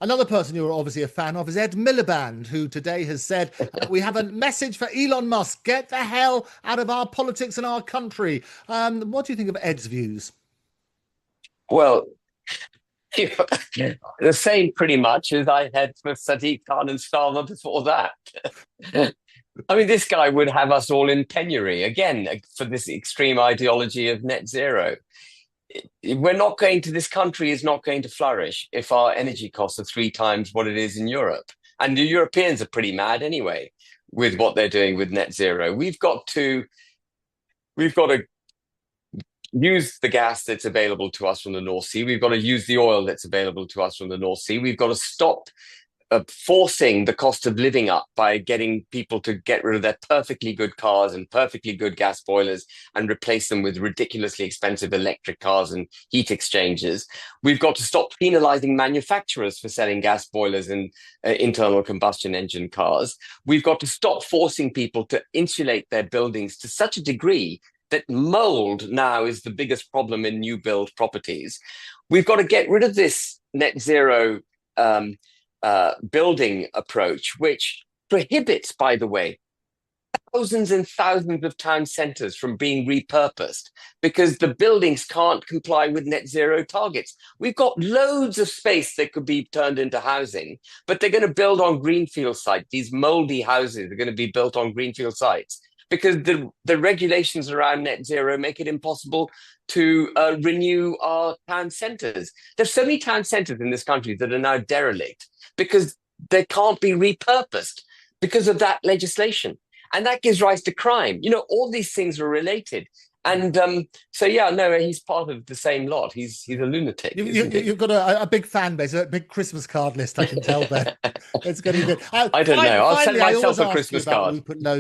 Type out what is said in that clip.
Another person you're obviously a fan of is Ed Miliband, who today has said, we have a message for Elon Musk: get the hell out of our politics and our country. What do you think of Ed's views? Well, the same pretty much as I had for Sadiq Khan and Starmer before that. I mean, this guy would have us all in penury again for this extreme ideology of net zero. We're not going to, this country is not going to flourish if our energy costs are three times what it is in Europe. And the Europeans are pretty mad anyway with what they're doing with net zero. We've got to use the gas that's available to us from the North Sea. We've got to use the oil that's available to us from the North Sea. We've got to stop forcing the cost of living up by getting people to get rid of their perfectly good cars and perfectly good gas boilers and replace them with ridiculously expensive electric cars and heat exchangers. We've got to stop penalizing manufacturers for selling gas boilers and internal combustion engine cars. We've got to stop forcing people to insulate their buildings to such a degree that mold now is the biggest problem in new build properties. We've got to get rid of this net zero building approach, which prohibits, by the way, thousands and thousands of town centres from being repurposed because the buildings can't comply with net zero targets. We've got loads of space that could be turned into housing, but they're going to build on greenfield sites. These moldy houses are going to be built on greenfield sites because the regulations around net zero make it impossible to renew our town centres. There's so many town centres in this country that are now derelict because they can't be repurposed because of that legislation. And that gives rise to crime. You know, all these things are related. And so, yeah, no, he's part of the same lot. He's a lunatic. You've got a big fan base, a big Christmas card list, I can tell there. It's going to be good. I don't know. I'll send Finally, I myself always a ask you Christmas about card. Rupert Nobel.